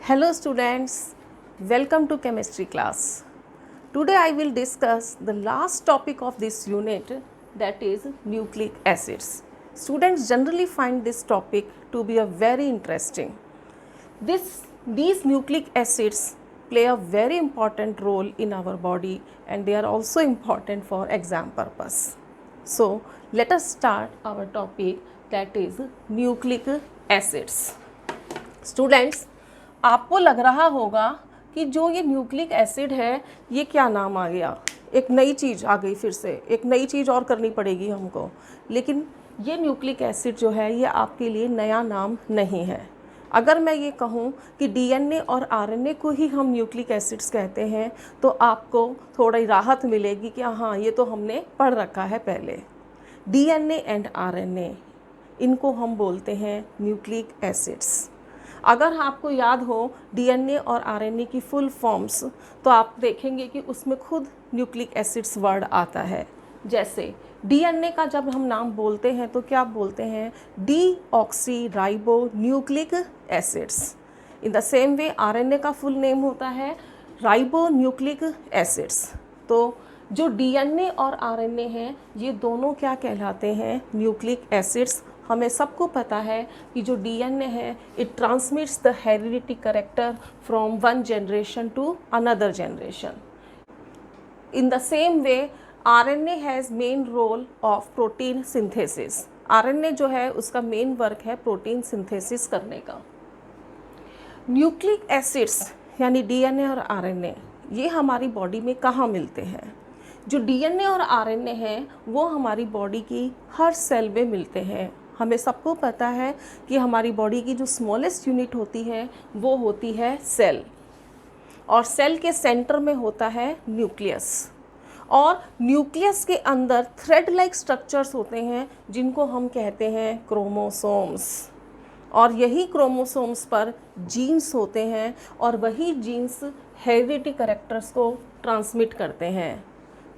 Hello students, welcome to chemistry class. Today I will discuss the last topic of this unit, that is nucleic acids. Students generally find this topic to be a very interesting. These nucleic acids play a very important role in our body and they are also important for exam purpose. So let us start our topic, that is nucleic acids. Students, आपको लग रहा होगा कि जो ये nucleic acid है ये क्या नाम आ गया, एक नई चीज़ आ गई, फिर से एक नई चीज़ और करनी पड़ेगी हमको। लेकिन ये न्यूक्लिक एसिड जो है ये आपके लिए नया नाम नहीं है। अगर मैं ये कहूँ कि डीएनए और आरएनए को ही हम न्यूक्लिक एसिड्स कहते हैं तो आपको थोड़ी राहत मिलेगी कि हाँ ये तो हमने पढ़ रखा है पहले। डीएनए एंड आरएनए, इनको हम बोलते हैं न्यूक्लिक एसिड्स। अगर आपको याद हो डीएनए और आरएनए की फुल फॉर्म्स तो आप देखेंगे कि उसमें खुद न्यूक्लिक एसिड्स वर्ड आता है। जैसे डीएनए का जब हम नाम बोलते हैं तो क्या बोलते हैं, deoxy ribo nucleic acids. In the same way RNA का फुल नेम होता है राइबो न्यूक्लिक एसिड्स। तो जो डीएनए और आरएनए हैं ये दोनों क्या कहलाते हैं, न्यूक्लिक एसिड्स। हमें सबको पता है कि जो डीएनए है it transmits the heredity character from one generation to another generation. In the same way RNA has main role of protein synthesis. RNA जो है उसका मेन वर्क है प्रोटीन सिंथेसिस करने का। न्यूक्लिक एसिड्स यानी डीएनए और RNA ये हमारी बॉडी में कहाँ मिलते हैं। जो डीएनए और आरएनए हैं वो हमारी बॉडी की हर सेल में मिलते हैं। हमें सबको पता है कि हमारी बॉडी की जो स्मॉलेस्ट यूनिट होती है वो होती है सेल, और सेल के सेंटर में होता है न्यूक्लियस, और न्यूक्लियस के अंदर थ्रेड लाइक स्ट्रक्चर्स होते हैं जिनको हम कहते हैं क्रोमोसोम्स, और यही क्रोमोसोम्स पर जीन्स होते हैं और वही जीन्स हेरिडिटी कैरेक्टर्स को ट्रांसमिट करते हैं।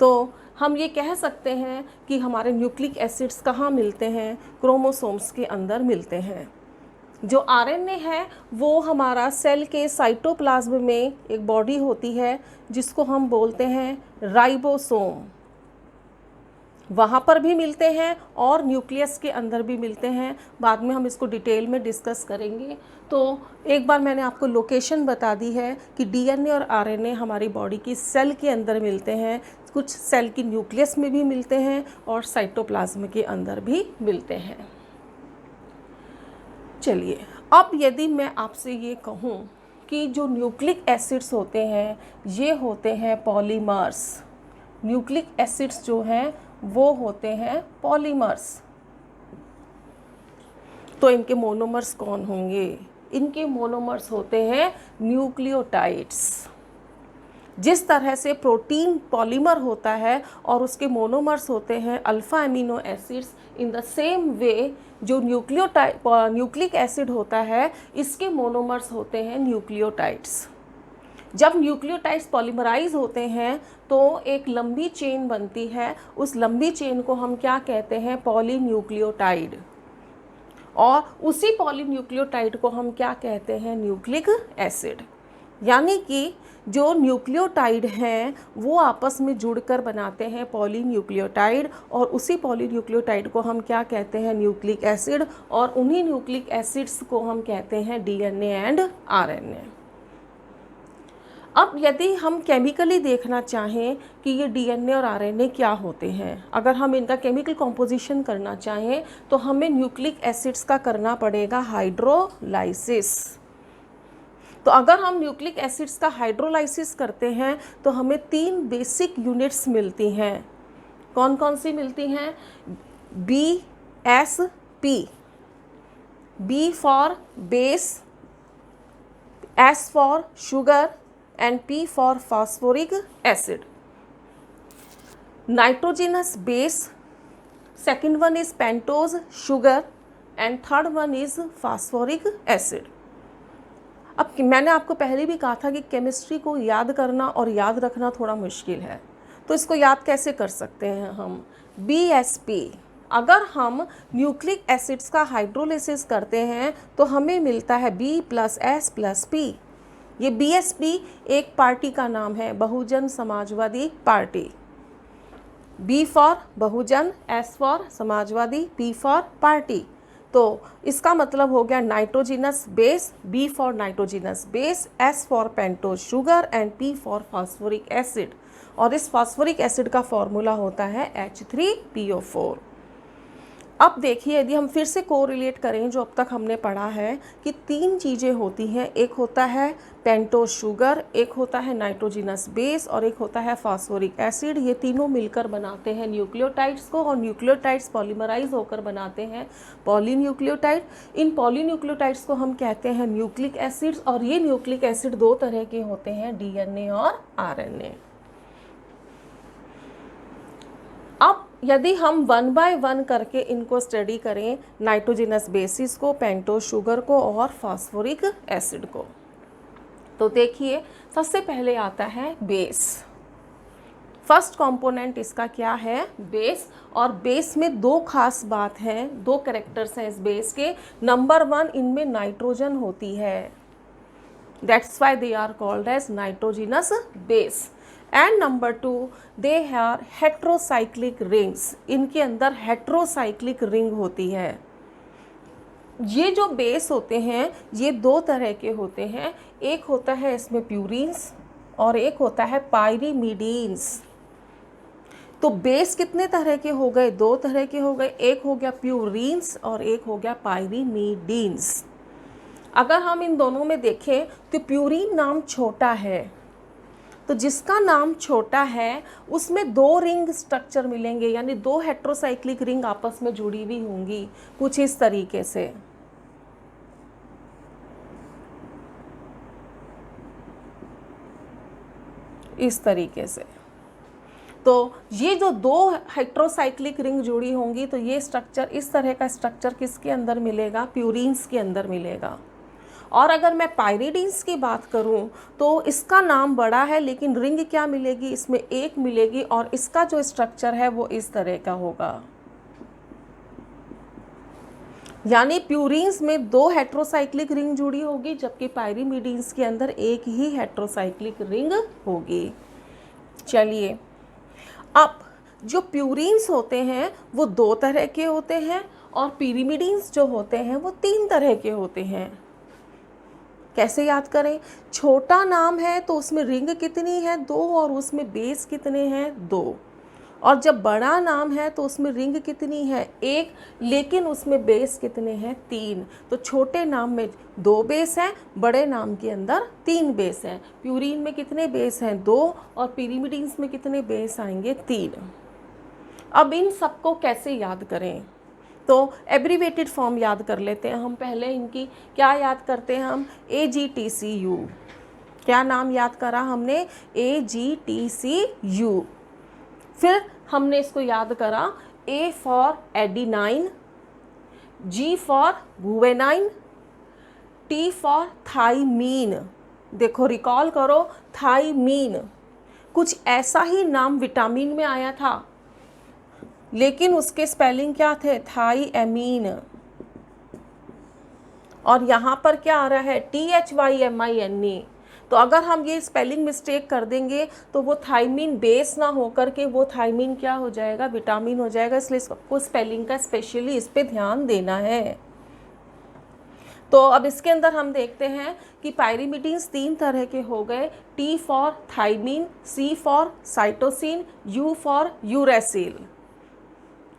तो हम ये कह सकते हैं कि हमारे न्यूक्लिक एसिड्स कहाँ मिलते हैं, क्रोमोसोम्स के अंदर मिलते हैं। जो आरएनए है वो हमारा सेल के साइटोप्लाज्म में एक बॉडी होती है जिसको हम बोलते हैं राइबोसोम, वहाँ पर भी मिलते हैं और न्यूक्लियस के अंदर भी मिलते हैं। बाद में हम इसको डिटेल में डिस्कस करेंगे। तो एक बार मैंने आपको लोकेशन बता दी है कि डीएनए और आरएनए हमारी बॉडी की सेल के अंदर मिलते हैं, कुछ सेल की न्यूक्लियस में भी मिलते हैं और साइटोप्लाज्म के अंदर भी मिलते हैं। चलिए, अब यदि मैं आपसे ये कहूँ कि जो न्यूक्लिक एसिड्स होते हैं ये होते हैं पॉलीमर्स। न्यूक्लिक एसिड्स जो हैं वो होते हैं पॉलीमर्स। तो इनके मोनोमर्स कौन होंगे, इनके मोनोमर्स होते हैं न्यूक्लियोटाइड्स। जिस तरह से प्रोटीन पॉलीमर होता है और उसके मोनोमर्स होते हैं alpha amino acids, in the same वे जो न्यूक्लिक एसिड होता है इसके मोनोमर्स होते हैं न्यूक्लियोटाइड्स। जब न्यूक्लियोटाइड्स पॉलीमराइज होते हैं तो एक लंबी चेन बनती है, उस लंबी चेन को हम क्या कहते हैं, पॉलीन्यूक्लियोटाइड, और उसी पॉलीन्यूक्लियोटाइड को हम क्या कहते हैं, न्यूक्लिक एसिड। यानी कि जो न्यूक्लियोटाइड हैं वो आपस में जुड़कर बनाते हैं पॉलीन्यूक्लियोटाइड, और उसी पॉलीन्यूक्लियोटाइड को हम क्या कहते हैं, न्यूक्लिक एसिड, और उन्हीं न्यूक्लिक एसिड्स को हम कहते हैं डीएनए एंड आरएनए। अब यदि हम केमिकली देखना चाहें कि ये डीएनए और आरएनए क्या होते हैं, अगर हम इनका केमिकल कॉम्पोजिशन करना चाहें तो हमें न्यूक्लिक एसिड्स का करना पड़ेगा हाइड्रोलाइसिस। तो अगर हम न्यूक्लिक एसिड्स का हाइड्रोलाइसिस करते हैं तो हमें 3 बेसिक यूनिट्स मिलती हैं। कौन कौन सी मिलती हैं, BSP, B for base, S for sugar and P for phosphoric acid. Nitrogenous base, second one is pentose sugar and third one is phosphoric acid. अब मैंने आपको पहले भी कहा था कि केमिस्ट्री को याद करना और याद रखना थोड़ा मुश्किल है, तो इसको याद कैसे कर सकते हैं हम, BSP। अगर हम न्यूक्लिक एसिड्स का हाइड्रोलिसिस करते हैं तो हमें मिलता है B + S + P। ये बीएसपी एक पार्टी का नाम है, Bahujan Samajwadi party. B for Bahujan, S for Samajwadi, P for party. तो इसका मतलब हो गया nitrogenous base, B for nitrogenous base, S for pentose sugar and P for phosphoric acid. और इस फास्फोरिक एसिड का फॉर्मूला होता है H3PO4। अब देखिए, यदि हम फिर से कोरिलेट करें जो अब तक हमने पढ़ा है कि 3 चीज़ें होती हैं, एक होता है पेंटोज शुगर, एक होता है नाइट्रोजिनस बेस और एक होता है फास्फोरिक एसिड। ये तीनों मिलकर बनाते हैं न्यूक्लियोटाइड्स को, और न्यूक्लियोटाइड्स पॉलीमराइज होकर बनाते हैं पॉलीन्यूक्लियोटाइड। इन पॉलीन्यूक्लियोटाइड्स को हम कहते हैं न्यूक्लिक एसिड्स, और ये न्यूक्लिक एसिड 2 तरह के होते हैं, डीएनए और आरएनए। अब यदि हम 1 बाय 1 करके इनको स्टडी करें, नाइट्रोजिनस बेसिस को, पेंटोज शुगर को और फास्फोरिक एसिड को, तो देखिए सबसे पहले आता है बेस। फर्स्ट कंपोनेंट इसका क्या है? बेस। और बेस में 2 खास बात हैं, 2 कैरेक्टर्स हैं इस बेस के। नंबर 1, इनमें नाइट्रोजन होती है, that's why they are called as nitrogenous base. And number 2, they are heterocyclic rings, इनके अंदर हेट्रोसाइक्लिक रिंग होती है। ये जो बेस होते हैं ये 2 तरह के होते हैं, एक होता है इसमें प्यूरीन्स और एक होता है पायरीमिडीन्स। तो बेस कितने तरह के हो गए? 2 तरह के हो गए, एक हो गया प्यूरीन्स और एक हो गया पायरीमिडीन्स। अगर हम इन दोनों में देखें तो प्यूरीन नाम छोटा है, तो जिसका नाम छोटा है उसमें 2 रिंग स्ट्रक्चर मिलेंगे, यानी 2 हेट्रोसाइक्लिक रिंग आपस में जुड़ी हुई होंगी कुछ इस तरीके से। इस तरीके से। तो ये जो 2 हेट्रोसाइक्लिक रिंग जुड़ी होंगी, तो ये स्ट्रक्चर, इस तरह का स्ट्रक्चर किसके अंदर मिलेगा? प्यूरीन्स के अंदर मिलेगा। और अगर मैं पायरीडीन्स की बात करूं तो इसका नाम बड़ा है, लेकिन रिंग क्या मिलेगी? इसमें एक मिलेगी, और इसका जो स्ट्रक्चर है वो इस तरह का होगा। यानी प्यूरीन्स में 2 हेट्रोसाइक्लिक रिंग जुड़ी होगी, जबकि पायरीमिडीन्स के अंदर एक ही हेट्रोसाइक्लिक रिंग होगी। चलिए, अब जो प्यूरीन्स होते हैं वो 2 तरह के होते हैं, और पिरिमिडीन्स जो होते हैं वो 3 तरह के होते हैं। कैसे याद करें? छोटा नाम है तो उसमें रिंग कितनी है? 2, और उसमें बेस कितने हैं? 2। और जब बड़ा नाम है तो उसमें रिंग कितनी है? 1, लेकिन उसमें बेस कितने हैं? 3। तो छोटे नाम में 2 बेस हैं, बड़े नाम के अंदर 3 बेस हैं। प्यूरीन में कितने बेस हैं? 2, और पिरिमिडीन्स में कितने बेस आएंगे? 3। अब इन सबको कैसे याद करें? तो एब्रीवेटेड फॉर्म याद कर लेते हैं हम पहले। इनकी क्या याद करते हैं हम? AGTCU। क्या नाम याद करा हमने? AGTCU। फिर हमने इसको याद करा, A for adenine, G for guanine, T for thymine. देखो, रिकॉल करो, थाइमीन। कुछ ऐसा ही नाम विटामिन में आया था, लेकिन उसके स्पेलिंग क्या थे? थाइएमीन। और यहाँ पर क्या आ रहा है? THYMINE। तो अगर हम ये स्पेलिंग मिस्टेक कर देंगे तो वो थाइमीन बेस ना होकर के वो थाइमीन क्या हो जाएगा? विटामिन हो जाएगा। इसलिए इसको स्पेलिंग का स्पेशली इस पे ध्यान देना है। तो अब इसके अंदर हम देखते हैं कि पायरीमिडीन्स 3 तरह के हो गए, T for thymine, C for cytosine, U for uracil.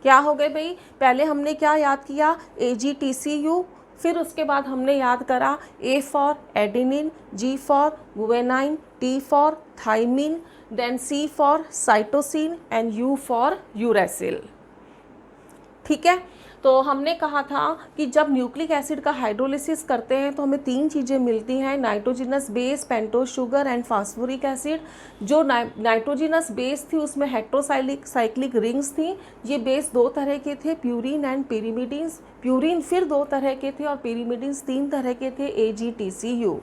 क्या हो गए भाई? पहले हमने क्या याद किया? AGTCU। फिर उसके बाद हमने याद करा A for adenine, G for guanine, T for thymine, then C for cytosine and U for uracil. ठीक है। तो हमने कहा था कि जब न्यूक्लिक एसिड का हाइड्रोलिसिस करते हैं तो हमें 3 चीज़ें मिलती हैं, nitrogenous base, pentose sugar and phosphoric acid. जो नाइट्रोजिनस बेस थी उसमें हेट्रोसाइक्लिक रिंग्स थी। ये बेस 2 तरह के थे, प्यूरीन एंड पिरिमिडीन्स। प्यूरीन फिर 2 तरह के थे और पिरिमिडीन्स 3 तरह के थे, AGTCU।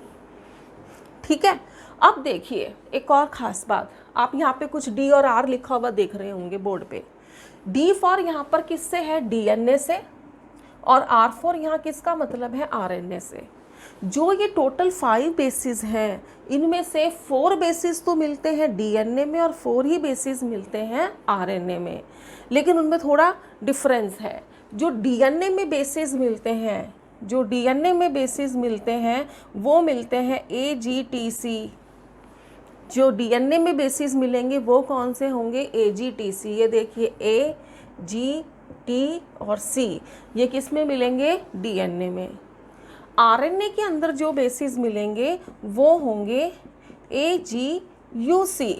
ठीक है। अब देखिए एक और ख़ास बात, आप यहाँ पे कुछ D और R लिखा हुआ देख रहे होंगे बोर्ड पे। D फॉर यहाँ पर किससे है? DNA से, और R फॉर यहाँ किसका मतलब है? RNA से। जो ये टोटल 5 बेसिस हैं, इनमें से 4 बेसिस तो मिलते हैं डीएनए में और 4 ही बेसिस मिलते हैं आरएनए में, लेकिन उनमें थोड़ा डिफरेंस है। जो डीएनए में बेसिस मिलते हैं, जो डीएनए में बेसिस मिलते हैं वो मिलते हैं AGTC। जो डीएनए में बेसिस मिलेंगे वो कौन से होंगे? AGTC। ये देखिए A, G, T और C, ये किस में मिलेंगे? डीएनए में। आरएनए के अंदर जो बेसिस मिलेंगे वो होंगे AGUC,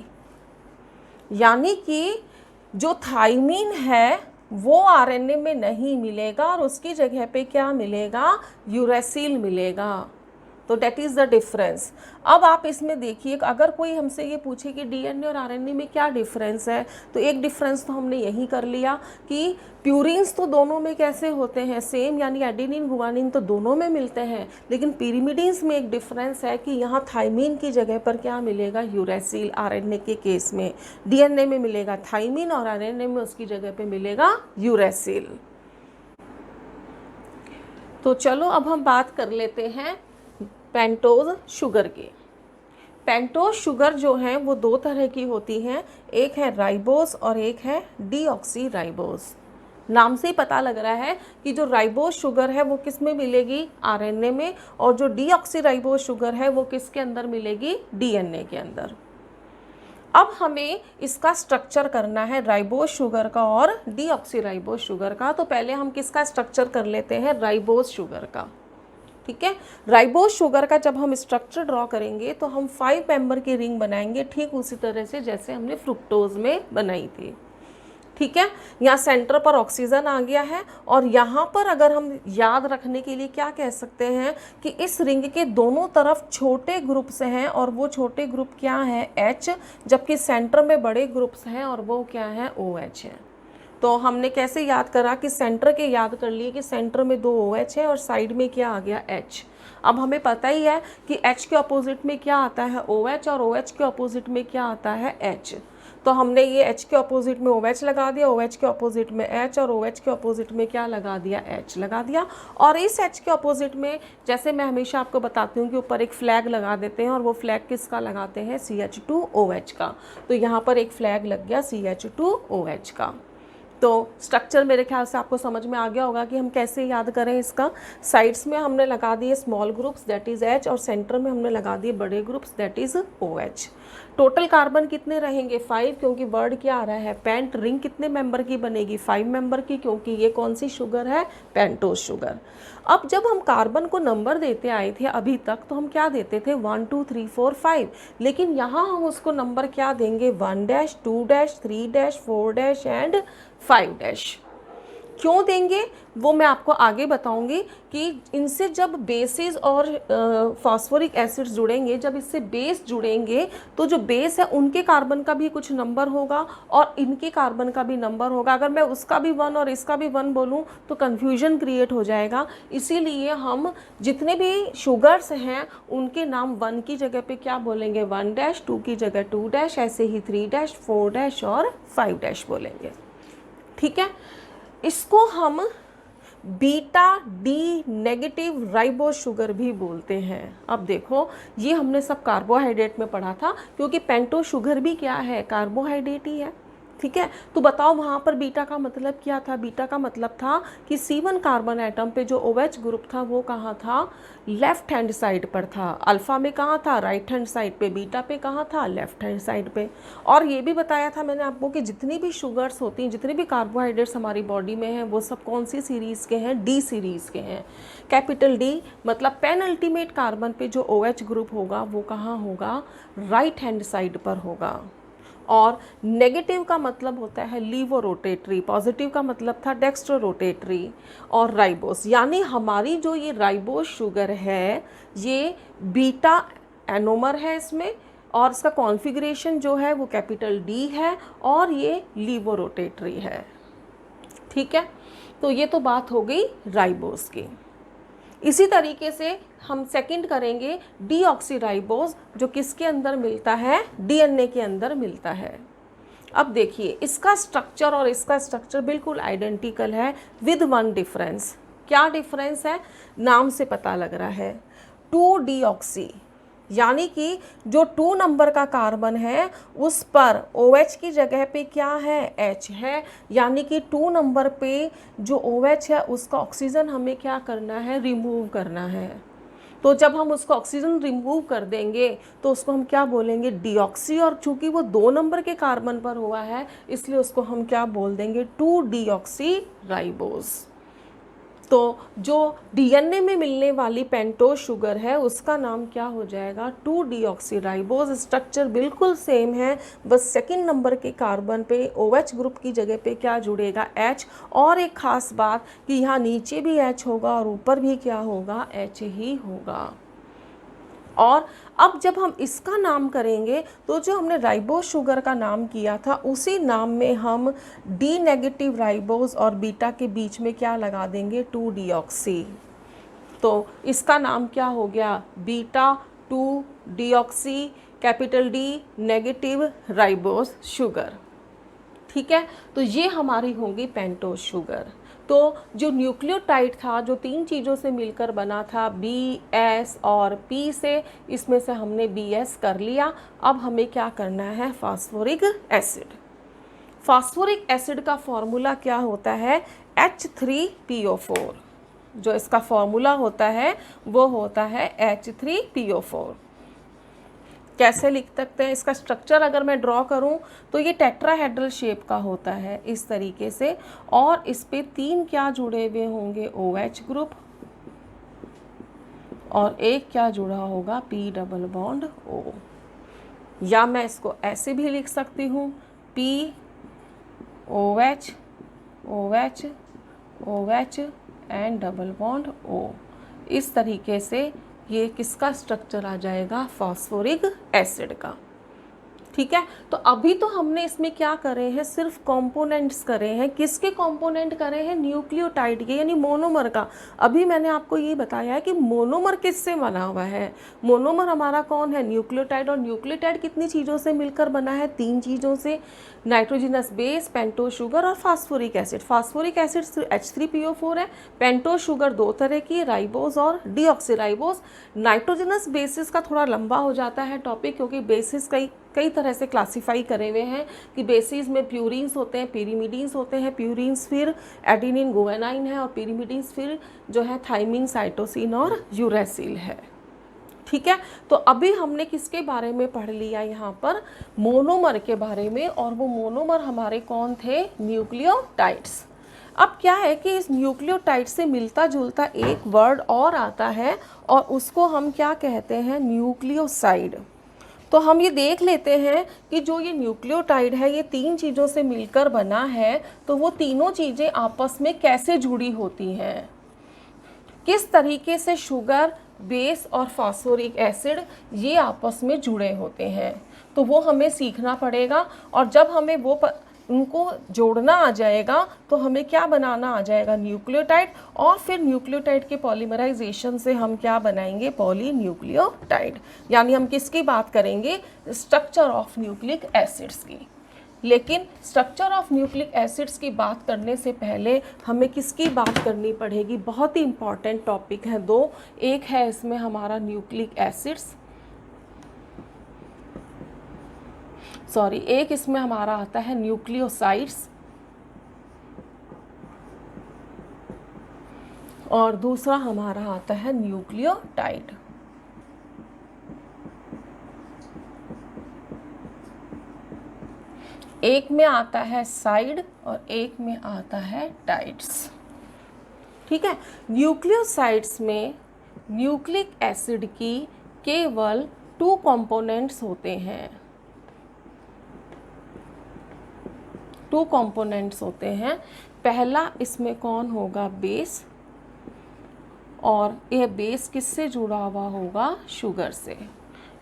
यानी कि जो थाइमीन है वो आरएनए में नहीं मिलेगा और उसकी जगह पे क्या मिलेगा? यूरेसिल मिलेगा। तो डेट इज़ द डिफरेंस। अब आप इसमें देखिए, अगर कोई हमसे ये पूछे कि डीएनए और आरएनए में क्या डिफरेंस है, तो एक डिफरेंस तो हमने यही कर लिया कि प्यूरिन्स तो दोनों में कैसे होते हैं? सेम, यानी एडेनिन गुआनिन तो दोनों में मिलते हैं, लेकिन पिरिमिडीन्स में एक डिफरेंस है कि यहाँ थाइमीन की जगह पर क्या मिलेगा? यूरेसिल। आरएनए के केस में डीएनए में मिलेगा थाइमीन और आरएनए में उसकी जगह पे मिलेगा यूरेसिल। तो चलो अब हम बात कर लेते हैं पेंटोज शुगर की। पेंटोज शुगर जो हैं वो 2 तरह की होती हैं, एक है राइबोस और एक है डीऑक्सी राइबोस। नाम से ही पता लग रहा है कि जो राइबोस शुगर है वो किस में मिलेगी? आरएनए में, और जो डीऑक्सी राइबोस शुगर है वो किसके अंदर मिलेगी? डीएनए के अंदर। अब हमें इसका स्ट्रक्चर करना है राइबोस शुगर का और डीऑक्सी राइबोस शुगर का। तो पहले हम किसका स्ट्रक्चर कर लेते हैं? राइबोस शुगर का। ठीक है, राइबोस शुगर का जब हम स्ट्रक्चर ड्रॉ करेंगे तो हम 5 मेंबर की रिंग बनाएंगे, ठीक उसी तरह से जैसे हमने फ्रुक्टोज में बनाई थी। ठीक है, यहाँ सेंटर पर ऑक्सीजन आ गया है और यहाँ पर अगर हम याद रखने के लिए क्या कह सकते हैं कि इस रिंग के दोनों तरफ छोटे ग्रुप्स हैं और वो छोटे ग्रुप क्या हैं? H, जबकि सेंटर में बड़े ग्रुप्स हैं और वो क्या हैं? OH है। तो हमने कैसे याद करा कि सेंटर के याद कर लिए कि सेंटर में 2 OH है और साइड में क्या आ गया? H। अब हमें पता ही है कि H के अपोजिट में क्या आता है? OH, और OH के अपोजिट में क्या आता है? H। तो हमने ये H के अपोजिट में OH लगा दिया, OH के अपोजिट में H, और OH के अपोजिट में क्या लगा दिया? H लगा दिया। और इस H के अपोजिट में, जैसे मैं हमेशा आपको बताती हूँ कि ऊपर एक फ्लैग लगा देते हैं, और वो फ्लैग किसका लगाते हैं? CH2OH का। तो यहाँ पर एक फ्लैग लग गया CH2OH का। तो स्ट्रक्चर मेरे ख्याल से आपको समझ में आ गया होगा कि हम कैसे याद करें इसका। साइड्स में हमने लगा दिए small groups that is H, और सेंटर में हमने लगा दिए बड़े groups that is OH। Total carbon कितने रहेंगे? 5, क्योंकि वर्ड क्या आ रहा है? पेंट। रिंग कितने मेंबर की बनेगी? 5 मेंबर की, क्योंकि ये कौन सी शुगर है? Pentose sugar. अब जब हम कार्बन को नंबर देते आए थे अभी तक, तो हम क्या देते थे? 1 2 3 4 5, लेकिन यहाँ हम उसको नंबर क्या देंगे? 1 2 3 4 एंड 5 क्यों देंगे वो मैं आपको आगे बताऊंगी कि इनसे जब बेसिस और फॉस्फोरिक एसिड्स जुड़ेंगे, जब इससे बेस जुड़ेंगे तो जो बेस है उनके कार्बन का भी कुछ नंबर होगा और इनके कार्बन का भी नंबर होगा। अगर मैं उसका भी 1 और इसका भी 1 बोलूं तो कन्फ्यूजन क्रिएट हो जाएगा। इसीलिए हम जितने भी शुगर्स हैं उनके नाम 1 की जगह पे क्या बोलेंगे? 1 2 की जगह 2 ऐसे ही 3 4 और 5 बोलेंगे। ठीक है, इसको हम beta D negative ribose sugar भी बोलते हैं। अब देखो, ये हमने सब कार्बोहाइड्रेट में पढ़ा था, क्योंकि पेंटो शुगर भी क्या है? कार्बोहाइड्रेट ही है। ठीक है, तो बताओ वहाँ पर बीटा का मतलब क्या था? बीटा का मतलब था कि C1 कार्बन एटम पे जो OH ग्रुप था वो कहाँ था? लेफ्ट हैंड साइड पर था। अल्फा में कहाँ था? राइट हैंड साइड पे। बीटा पे कहाँ था? लेफ्ट हैंड साइड पे। और ये भी बताया था मैंने आपको कि जितनी भी शुगर्स होती हैं, जितने भी कार्बोहाइड्रेट्स हमारी बॉडी में हैं, वो सब कौन सी सीरीज़ के हैं? डी सीरीज़ के हैं। कैपिटल डी मतलब पेन अल्टीमेट कार्बन पे जो OH ग्रुप होगा वो कहाँ होगा? राइट हैंड साइड पर होगा। और नेगेटिव का मतलब होता है लीवो रोटेटरी, पॉजिटिव का मतलब था डेक्स्ट्रो रोटेटरी। और राइबोस, यानी हमारी जो ये राइबोस शुगर है ये बीटा एनोमर है इसमें, और इसका कॉन्फ़िगरेशन जो है वो कैपिटल डी है और ये लीवो रोटेटरी है। ठीक है, तो ये तो बात हो गई राइबोस की। इसी तरीके से हम सेकंड करेंगे डीऑक्सीराइबोस, जो किसके अंदर मिलता है? डीएनए के अंदर मिलता है। अब देखिए, इसका स्ट्रक्चर और इसका स्ट्रक्चर बिल्कुल आइडेंटिकल है विद वन डिफरेंस। क्या डिफरेंस है? नाम से पता लग रहा है। 2 डीऑक्सी, यानी कि जो 2 नंबर का कार्बन है उस पर OH की जगह पे क्या है, H है, यानी कि 2 नंबर पे जो OH है उसका ऑक्सीजन हमें क्या करना है, रिमूव करना है। तो जब हम उसको ऑक्सीजन रिमूव कर देंगे तो उसको हम क्या बोलेंगे, डीऑक्सी, और चूंकि वो 2 नंबर के कार्बन पर हुआ है इसलिए उसको हम क्या बोल देंगे, 2 डीऑक्सी राइबोज। तो जो डीएनए में मिलने वाली पेंटोज शुगर है उसका नाम क्या हो जाएगा, 2 डीऑक्सी राइबोज। स्ट्रक्चर बिल्कुल सेम है, बस सेकंड नंबर के कार्बन पे OH ग्रुप की जगह पे क्या जुड़ेगा, H। और एक खास बात कि यहाँ नीचे भी H होगा और ऊपर भी क्या होगा, H ही होगा। और अब जब हम इसका नाम करेंगे तो जो हमने राइबोज शुगर का नाम किया था उसी नाम में हम डी नेगेटिव राइबोज और बीटा के बीच में क्या लगा देंगे, 2 डीऑक्सी। तो इसका नाम क्या हो गया, beta 2 deoxy capital D negative ribose sugar. ठीक है, तो ये हमारी होगी पेंटोज शुगर। तो जो न्यूक्लियोटाइड था जो 3 चीज़ों से मिलकर बना था, B, S और P से, इसमें से हमने BS कर लिया। अब हमें क्या करना है, फास्फोरिक एसिड। फास्फोरिक एसिड का फॉर्मूला क्या होता है, H3PO4। जो इसका फॉर्मूला होता है वो होता है H3PO4। कैसे लिख सकते हैं, इसका स्ट्रक्चर अगर मैं ड्रॉ करूं तो ये टेट्राहेड्रल शेप का होता है इस तरीके से, और इस पे 3 क्या जुड़े हुए होंगे, OH ग्रुप, और एक क्या जुड़ा होगा, P डबल बॉन्ड O। या मैं इसको ऐसे भी लिख सकती हूँ, P OH OH OH and double bond O। इस तरीके से ये किसका स्ट्रक्चर आ जाएगा, फास्फोरिक एसिड का। ठीक है, तो अभी तो हमने इसमें क्या करे हैं, सिर्फ कंपोनेंट्स करे हैं। किसके कंपोनेंट करे हैं, न्यूक्लियोटाइड के, यानी मोनोमर का। अभी मैंने आपको ये बताया है कि मोनोमर किससे बना हुआ है। मोनोमर हमारा कौन है, न्यूक्लियोटाइड। और न्यूक्लियोटाइड कितनी चीज़ों से मिलकर बना है, 3 चीज़ों से, नाइट्रोजनस बेस, पेंटोज शुगर और phosphoric acid. Phosphoric acid H3PO4 है। पेंटोज शुगर 2 तरह की, राइबोज और डीऑक्सी राइबोज। नाइट्रोजनस बेसिस का थोड़ा लंबा हो जाता है टॉपिक, क्योंकि बेसिस कई तरह से क्लासीफाई करे हुए हैं कि बेसिस में प्यूरिन्स होते हैं, पिरीमिडीन्स होते हैं। प्यूरिन्स फिर एडिनिन गुआनाइन है, और पिरीमिडीन्स फिर जो है थाइमिन, साइटोसिन और यूरेसिल है। ठीक है, तो अभी हमने किसके बारे में पढ़ लिया, यहाँ पर मोनोमर के बारे में। और वो मोनोमर हमारे कौन थे, न्यूक्लियोटाइड्स। अब क्या है कि इस न्यूक्लियोटाइड से मिलता जुलता एक वर्ड और आता है, और उसको हम क्या कहते हैं, न्यूक्लियोसाइड। तो हम ये देख लेते हैं कि जो ये न्यूक्लियोटाइड है ये 3 चीज़ों से मिलकर बना है, तो वो तीनों चीज़ें आपस में कैसे जुड़ी होती हैं, किस तरीके से शुगर, बेस और फास्फोरिक एसिड ये आपस में जुड़े होते हैं, तो वो हमें सीखना पड़ेगा। और जब हमें वो उनको जोड़ना आ जाएगा तो हमें क्या बनाना आ जाएगा, न्यूक्लियोटाइड। और फिर न्यूक्लियोटाइड के पॉलीमराइजेशन से हम क्या बनाएंगे, पॉलीन्यूक्लियोटाइड। यानी हम किसकी बात करेंगे, स्ट्रक्चर ऑफ न्यूक्लिक एसिड्स की। लेकिन स्ट्रक्चर ऑफ न्यूक्लिक एसिड्स की बात करने से पहले हमें किसकी बात करनी पड़ेगी, बहुत ही इंपॉर्टेंट टॉपिक है 2। एक है इसमें हमारा न्यूक्लिक एसिड्स, एक इसमें हमारा आता है न्यूक्लियोसाइड्स, और दूसरा हमारा आता है न्यूक्लियोटाइड। एक में आता है साइड और एक में आता है टाइड्स। ठीक है, न्यूक्लियोसाइड्स में न्यूक्लिक एसिड की केवल 2 कंपोनेंट्स होते हैं, 2 कंपोनेंट्स होते हैं। पहला इसमें कौन होगा, बेस, और यह बेस किससे जुड़ा हुआ होगा, शुगर से।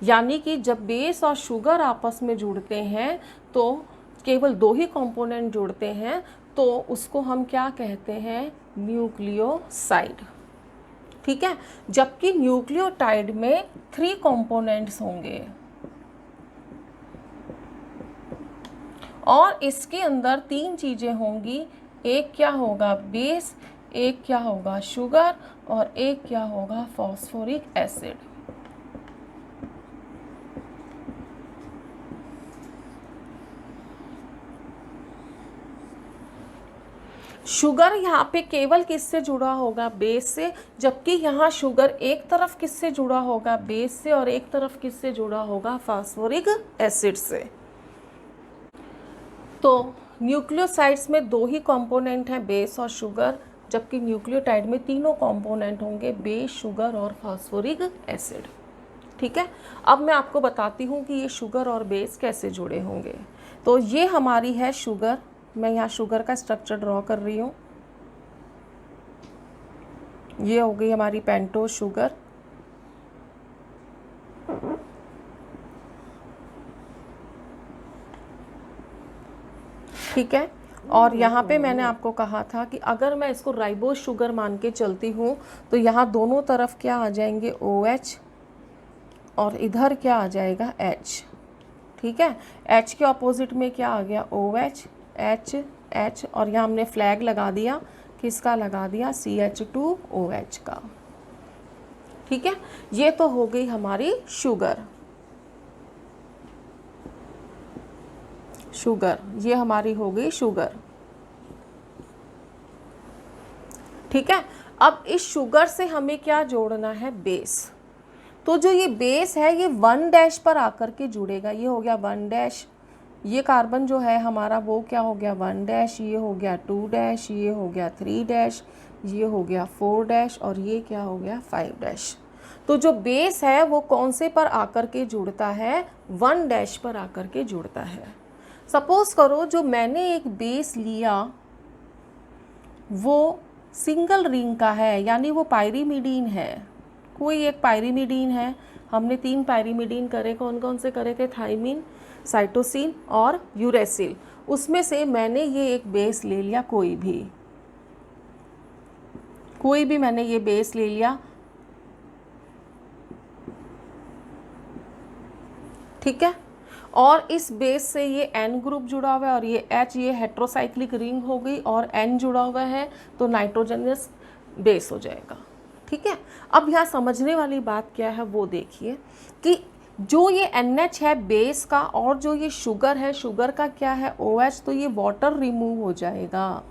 यानी कि जब बेस और शुगर आपस में जुड़ते हैं तो केवल 2 ही कंपोनेंट जुड़ते हैं, तो उसको हम क्या कहते हैं, न्यूक्लियोसाइड। ठीक है, जबकि न्यूक्लियोटाइड में 3 कंपोनेंट्स होंगे, और इसके अंदर 3 चीज़ें होंगी। एक क्या होगा, बेस, एक क्या होगा शुगर और एक क्या होगा फॉस्फोरिक एसिड। शुगर यहाँ पे केवल किससे जुड़ा होगा बेस से, जबकि यहाँ शुगर एक तरफ किससे जुड़ा होगा बेस से और एक तरफ किससे जुड़ा होगा फॉस्फोरिक एसिड से। तो न्यूक्लियोसाइड्स में दो ही कंपोनेंट हैं बेस और शुगर, जबकि न्यूक्लियोटाइड में तीनों कंपोनेंट होंगे बेस, शुगर और फॉस्फोरिक एसिड। ठीक है, अब मैं आपको बताती हूँ कि ये शुगर और बेस कैसे जुड़े होंगे। तो ये हमारी है शुगर, मैं यहाँ शुगर का स्ट्रक्चर ड्रॉ कर रही हूँ। ये हो गई हमारी पेंटोज शुगर। ठीक है, और यहाँ पे मैंने आपको कहा था कि अगर मैं इसको राइबोज शुगर मान के चलती हूँ तो यहाँ दोनों तरफ क्या आ जाएंगे OH और इधर क्या आ जाएगा H। ठीक है, H के ऑपोजिट में क्या आ गया OH, H, H और यहाँ हमने फ्लैग लगा दिया, किसका लगा दिया CH2OH का। ठीक है, ये तो हो गई हमारी शुगर। शुगर ये हमारी हो गई शुगर। ठीक है, अब इस शुगर से हमें क्या जोड़ना है बेस। तो जो ये बेस है ये 1' पर आकर के जुड़ेगा। ये हो गया 1', ये कार्बन जो है हमारा वो क्या हो गया 1', ये हो गया 2', ये हो गया 3', ये हो गया 4' और ये क्या हो गया 5'। तो जो बेस है वो कौन से पर आकर के जुड़ता है 1' पर आकर के जुड़ता है। सपोज करो जो मैंने एक बेस लिया वो सिंगल रिंग का है, यानी वो पायरीमिडीन है, कोई एक पायरीमिडीन है। हमने 3 पायरीमिडीन करे, कौन कौन से करे थे थाइमिन, साइटोसिन और यूरेसिल। उसमें से मैंने ये एक बेस ले लिया, कोई भी मैंने ये बेस ले लिया। ठीक है, और इस बेस से ये N ग्रुप जुड़ा हुआ है और ये H, ये हेट्रोसाइक्लिक रिंग हो गई और N जुड़ा हुआ है तो नाइट्रोजनस बेस हो जाएगा। ठीक है, अब यहाँ समझने वाली बात क्या है वो देखिए कि जो ये NH है बेस का और जो ये शुगर है, शुगर का क्या है OH, तो ये वाटर रिमूव हो जाएगा।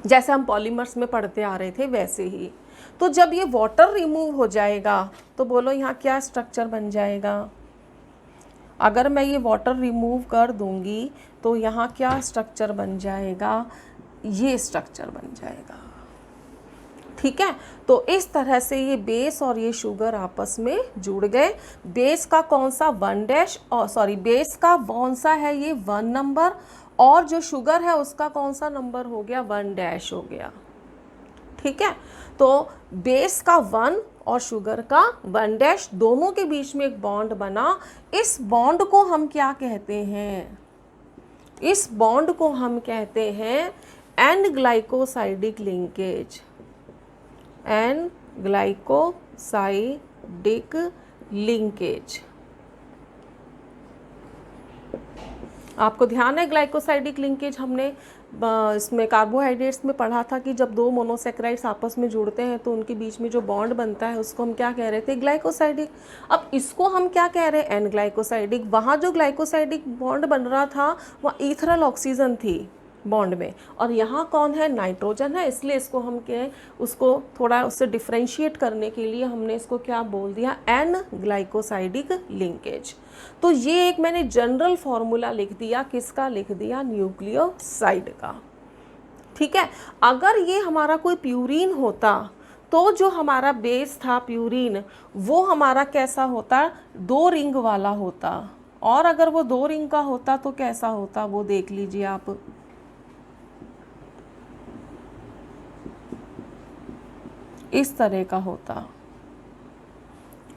जैसे हम पॉलीमर्स में पढ़ते आ रहे थे वैसे ही। तो जब ये वाटर रिमूव हो जाएगा तो बोलो यहाँ क्या स्ट्रक्चर बन जाएगा। अगर मैं ये वाटर रिमूव कर दूंगी तो यहाँ क्या स्ट्रक्चर बन जाएगा, ये स्ट्रक्चर बन जाएगा। ठीक है, तो इस तरह से ये बेस और ये शुगर आपस में जुड़ गए। बेस का कौन सा 1' और सॉरी बेस का कौन सा है ये 1 नंबर और जो शुगर है उसका कौन सा नंबर हो गया 1' हो गया। ठीक है, तो बेस का 1 और शुगर का 1' दोनों के बीच में एक बॉन्ड बना। इस बॉन्ड को हम क्या कहते हैं, इस बॉन्ड को हम कहते हैं N glycosidic linkage, N glycosidic linkage. आपको ध्यान है ग्लाइकोसाइडिक लिंकेज हमने इसमें कार्बोहाइड्रेट्स में पढ़ा था कि जब 2 मोनोसेक्राइड्स आपस में जुड़ते हैं तो उनके बीच में जो बॉन्ड बनता है उसको हम क्या कह रहे थे ग्लाइकोसाइडिक। अब इसको हम क्या कह रहे हैं एन ग्लाइकोसाइडिक। वहाँ जो ग्लाइकोसाइडिक बॉन्ड बन रहा था वहाँ ईथरल ऑक्सीजन थी बॉन्ड में और यहाँ कौन है नाइट्रोजन है, इसलिए इसको हम क्या उसको थोड़ा उससे डिफ्रेंशिएट करने के लिए हमने इसको क्या बोल दिया एन ग्लाइकोसाइडिक लिंकेज। तो ये एक मैंने जनरल फॉर्मूला लिख दिया, किसका लिख दिया न्यूक्लियोसाइड का। ठीक है, अगर ये हमारा कोई प्यूरीन होता तो जो हमारा बेस था प्यूरीन वो हमारा कैसा होता 2 रिंग वाला होता, और अगर वो 2 रिंग का होता तो कैसा होता वो देख लीजिए आप। इस तरह का होता,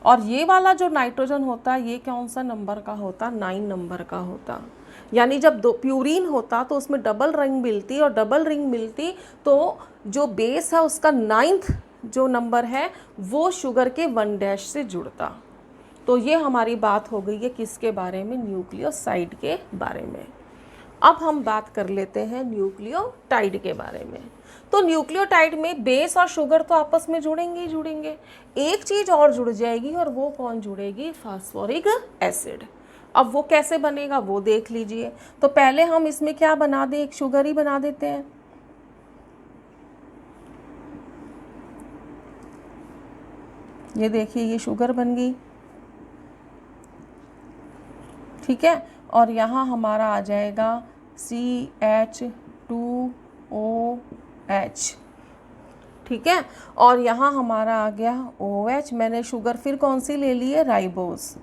और ये वाला जो नाइट्रोजन होता ये कौन सा नंबर का होता 9 नंबर का होता। यानी जब 2 प्यूरीन होता तो उसमें डबल रिंग मिलती और डबल रिंग मिलती तो जो बेस है उसका 9th जो नंबर है वो शुगर के 1' से जुड़ता। तो ये हमारी बात हो गई है किसके बारे में न्यूक्लियोसाइड के बारे में। अब हम बात कर लेते हैं न्यूक्लियोटाइड के बारे में। तो न्यूक्लियोटाइड में बेस और शुगर तो आपस में जुड़ेंगे ही जुड़ेंगे, एक चीज और जुड़ जाएगी, और वो कौन जुड़ेगी? Phosphoric acid. अब वो कैसे बनेगा वो देख लीजिए। तो पहले हम इसमें क्या बना दें, एक शुगर ही बना देते हैं। ये देखिए ये शुगर बन गई, ठीक है। और यहाँ हमारा आ जाएगा CH2OH, ठीक है। और यहाँ हमारा आ गया OH। मैंने शुगर फिर कौन सी ले ली है? राइबोस।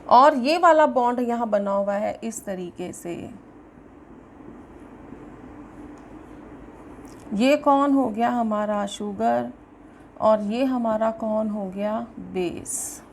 और ये वाला बॉन्ड यहाँ बना हुआ है इस तरीके से। ये कौन हो गया? हमारा शुगर। और ये हमारा कौन हो गया? बेस।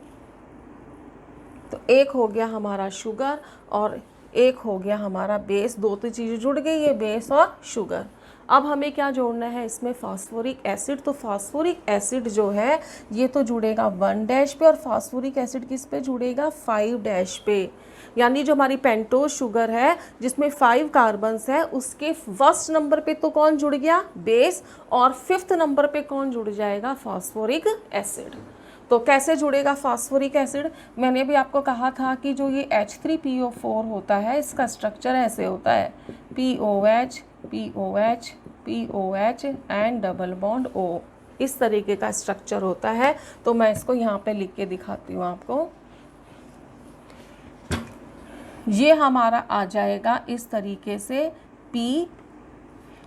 तो एक हो गया हमारा शुगर और एक हो गया हमारा बेस। दो तो चीज़ें जुड़ गई है, बेस और शुगर। अब हमें क्या जोड़ना है इसमें? Phosphoric acid. तो फास्फोरिक एसिड जो है ये तो जुड़ेगा 1' पे, और फास्फोरिक एसिड किस पे जुड़ेगा? 5' पे। यानी जो हमारी पेंटोज शुगर है जिसमें 5 कार्बन्स है, उसके फर्स्ट नंबर पे तो कौन जुड़ गया? बेस। और 5th नंबर पे कौन जुड़ जाएगा? Phosphoric acid. तो कैसे जुड़ेगा फास्फोरिक एसिड? मैंने भी आपको कहा था कि जो ये H3PO4 होता है इसका स्ट्रक्चर ऐसे होता है, POH POH POH and double bond O। इस तरीके का स्ट्रक्चर होता है। तो मैं इसको यहाँ पे लिख के दिखाती हूँ आपको। ये हमारा आ जाएगा इस तरीके से P,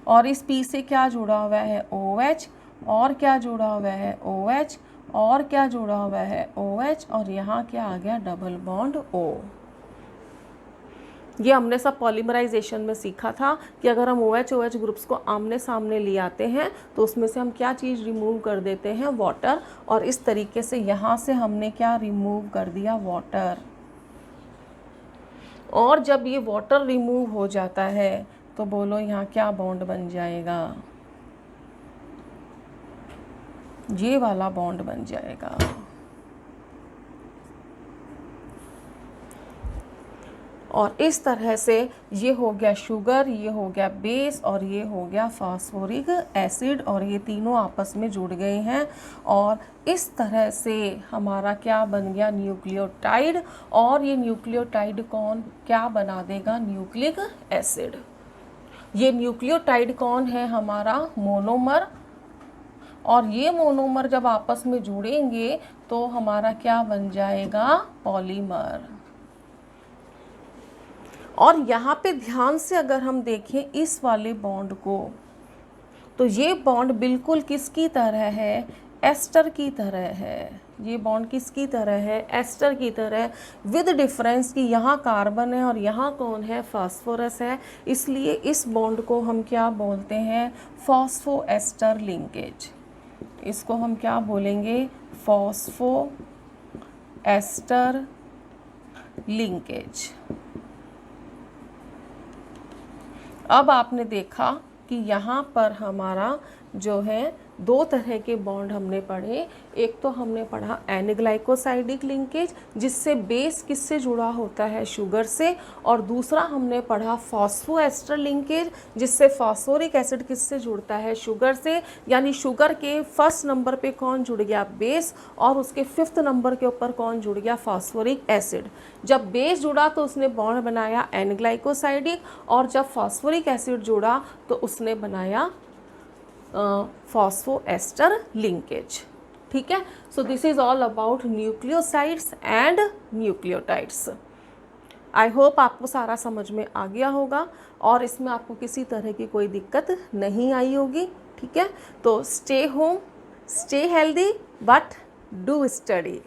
और इस P से क्या जुड़ा हुआ है? OH। और क्या जुड़ा हुआ है? OH। और क्या जुड़ा हुआ है? OH। और यहाँ क्या आ गया? Double bond O। ये हमने सब पॉलीमराइजेशन में सीखा था कि अगर हम OH ग्रुप्स को आमने सामने ले आते हैं तो उसमें से हम क्या चीज़ रिमूव कर देते हैं? वाटर। और इस तरीके से यहाँ से हमने क्या रिमूव कर दिया? वाटर। और जब ये वाटर रिमूव हो जाता है तो बोलो यहाँ क्या बॉन्ड बन जाएगा? ये वाला बॉन्ड बन जाएगा। और इस तरह से ये हो गया शुगर, ये हो गया बेस, और ये हो गया फास्फोरिक एसिड, और ये तीनों आपस में जुड़ गए हैं। और इस तरह से हमारा क्या बन गया? न्यूक्लियोटाइड। और ये न्यूक्लियोटाइड कौन क्या बना देगा? Nucleic acid. ये न्यूक्लियोटाइड कौन है? हमारा मोनोमर। और ये मोनोमर जब आपस में जुड़ेंगे तो हमारा क्या बन जाएगा? पॉलीमर। और यहाँ पे ध्यान से अगर हम देखें इस वाले बॉन्ड को, तो ये बॉन्ड बिल्कुल किसकी तरह है? एस्टर की तरह है। ये बॉन्ड किसकी तरह है? एस्टर की तरह, विद डिफरेंस कि यहाँ कार्बन है और यहाँ कौन है? फास्फोरस है। इसलिए इस बॉन्ड को हम क्या बोलते हैं? Phospho ester linkage. इसको हम क्या बोलेंगे? Phospho ester linkage. अब आपने देखा कि यहाँ पर हमारा जो है दो तरह के बॉन्ड हमने पढ़े। एक तो हमने पढ़ा एन ग्लाइकोसाइडिक लिंकेज, जिससे बेस किससे जुड़ा होता है? शुगर से। और दूसरा हमने पढ़ा फॉस्फोएस्टर लिंकेज, जिससे फॉस्फोरिक एसिड किससे जुड़ता है? शुगर से। यानी शुगर के फर्स्ट नंबर पे कौन जुड़ गया? बेस। और उसके 5th नंबर के ऊपर कौन जुड़ गया? Phosphoric acid. जब बेस जुड़ा तो उसने बॉन्ड बनाया एन ग्लाइकोसाइडिक, और जब फॉस्फोरिक एसिड जुड़ा तो उसने बनाया फॉस्फोएस्टर लिंकेज। ठीक है। So this is all about nucleosides and nucleotides. I hope आपको सारा समझ में आ गया होगा और इसमें आपको किसी तरह की कोई दिक्कत नहीं आई होगी। ठीक है। तो stay home, stay healthy, but do study.